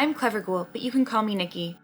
I'm Clever Ghoul, but you can call me Nikki.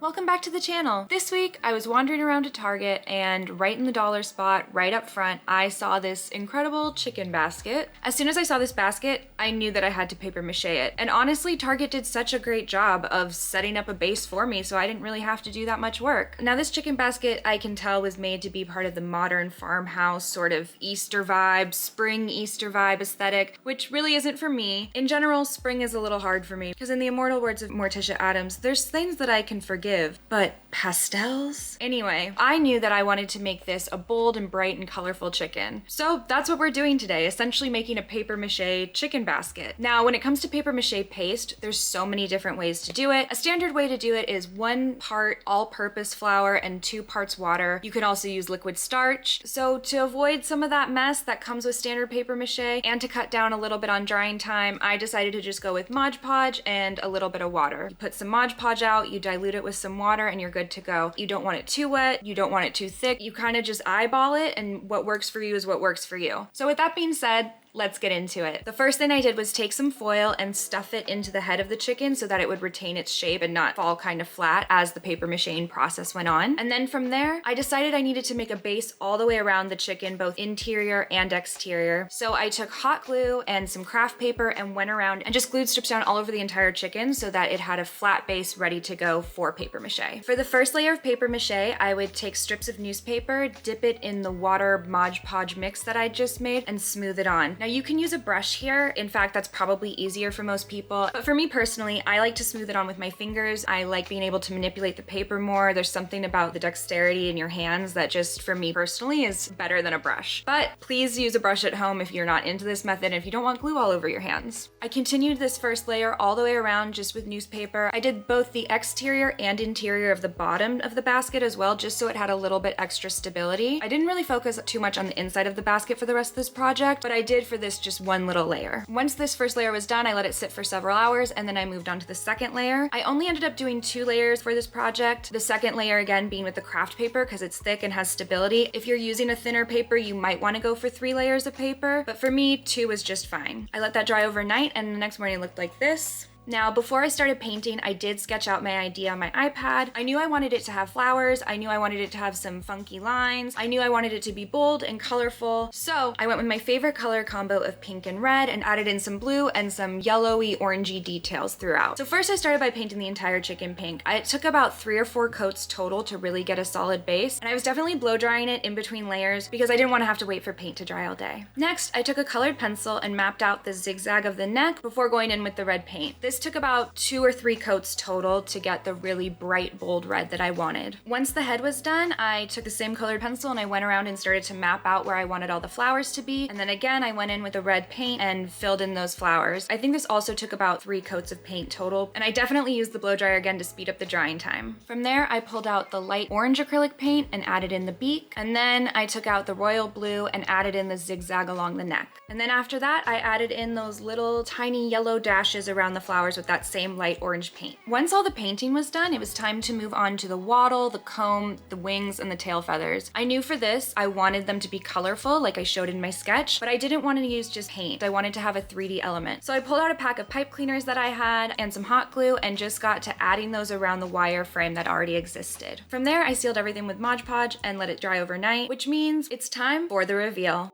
Welcome back to the channel. This week, I was wandering around a Target and right in the dollar spot, right up front, I saw this incredible chicken basket. As soon as I saw this basket, I knew that I had to paper mache it. And honestly, Target did such a great job of setting up a base for me, so I didn't really have to do that much work. Now this chicken basket, I can tell, was made to be part of the modern farmhouse sort of Easter vibe, spring Easter vibe aesthetic, which really isn't for me. In general, spring is a little hard for me because in the immortal words of Morticia Addams, there's things that I can forgive, but pastels? Anyway, I knew that I wanted to make this a bold and bright and colorful chicken. So that's what we're doing today, essentially making a paper mache chicken basket. Now, when it comes to paper mache paste, there's so many different ways to do it. A standard way to do it is 1 part all-purpose flour and 2 parts water. You can also use liquid starch. So to avoid some of that mess that comes with standard paper mache and to cut down a little bit on drying time, I decided to just go with Mod Podge and a little bit of water. You put some Mod Podge out, you dilute it with some water, and you're good to go. You don't want it too wet, you don't want it too thick. You kind of just eyeball it, and what works for you is what works for you. So with that being said, let's get into it. The first thing I did was take some foil and stuff it into the head of the chicken so that it would retain its shape and not fall kind of flat as the paper macheing process went on. And then from there, I decided I needed to make a base all the way around the chicken, both interior and exterior. So I took hot glue and some craft paper and went around and just glued strips down all over the entire chicken so that it had a flat base ready to go for paper mache. For the first layer of paper mache, I would take strips of newspaper, dip it in the water Mod Podge mix that I just made, and smooth it on. Now you can use a brush here. In fact, that's probably easier for most people. But for me personally, I like to smooth it on with my fingers. I like being able to manipulate the paper more. There's something about the dexterity in your hands that just, for me personally, is better than a brush. But please use a brush at home if you're not into this method and if you don't want glue all over your hands. I continued this first layer all the way around just with newspaper. I did both the exterior and interior of the bottom of the basket as well, just so it had a little bit extra stability. I didn't really focus too much on the inside of the basket for the rest of this project, but I did for this just one little layer. Once this first layer was done, I let it sit for several hours and then I moved on to the second layer. I only ended up doing 2 layers for this project. The second layer again being with the craft paper because it's thick and has stability. If you're using a thinner paper, you might want to go for 3 layers of paper, but for me, 2 was just fine. I let that dry overnight and the next morning it looked like this. Now, before I started painting, I did sketch out my idea on my iPad. I knew I wanted it to have flowers. I knew I wanted it to have some funky lines. I knew I wanted it to be bold and colorful. So I went with my favorite color combo of pink and red and added in some blue and some yellowy, orangey details throughout. So first I started by painting the entire chicken pink. It took about 3 or 4 coats total to really get a solid base. And I was definitely blow drying it in between layers because I didn't want to have to wait for paint to dry all day. Next, I took a colored pencil and mapped out the zigzag of the neck before going in with the red paint. This took about 2 or 3 coats total to get the really bright, bold red that I wanted. Once the head was done, I took the same colored pencil and I went around and started to map out where I wanted all the flowers to be. And then again, I went in with a red paint and filled in those flowers. I think this also took about 3 coats of paint total. And I definitely used the blow dryer again to speed up the drying time. From there, I pulled out the light orange acrylic paint and added in the beak. And then I took out the royal blue and added in the zigzag along the neck. And then after that, I added in those little tiny yellow dashes around the flowers with that same light orange paint. Once all the painting was done, it was time to move on to the wattle, the comb, the wings, and the tail feathers. I knew for this, I wanted them to be colorful like I showed in my sketch, but I didn't want to use just paint. I wanted to have a 3D element. So I pulled out a pack of pipe cleaners that I had and some hot glue and just got to adding those around the wire frame that already existed. From there, I sealed everything with Mod Podge and let it dry overnight, which means it's time for the reveal.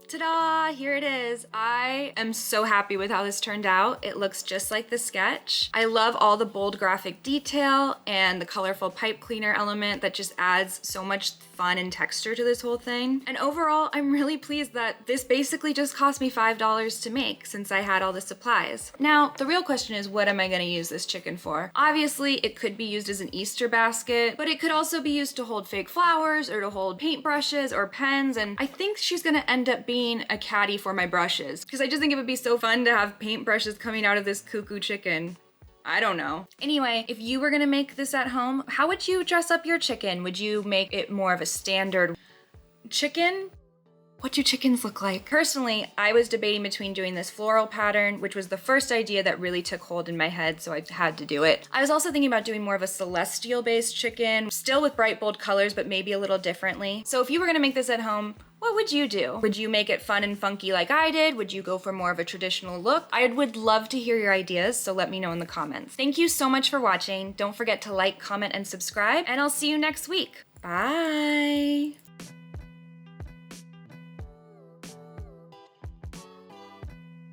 Ta-da! Here it is. I am so happy with how this turned out. It looks just like the sketch. I love all the bold graphic detail and the colorful pipe cleaner element that just adds so much fun and texture to this whole thing. And overall, I'm really pleased that this basically just cost me $5 to make since I had all the supplies. Now, the real question is, what am I gonna use this chicken for? Obviously, it could be used as an Easter basket, but it could also be used to hold fake flowers or to hold paintbrushes or pens, and I think she's gonna end up being a caddy for my brushes because I just think it would be so fun to have paintbrushes coming out of this cuckoo chicken. I don't know. Anyway, if you were gonna make this at home, how would you dress up your chicken? Would you make it more of a standard chicken? What do chickens look like? Personally, I was debating between doing this floral pattern, which was the first idea that really took hold in my head, so I had to do it. I was also thinking about doing more of a celestial-based chicken, still with bright, bold colors, but maybe a little differently. So if you were gonna make this at home, what would you do? Would you make it fun and funky like I did? Would you go for more of a traditional look? I would love to hear your ideas, so let me know in the comments. Thank you so much for watching. Don't forget to like, comment, and subscribe, and I'll see you next week. Bye!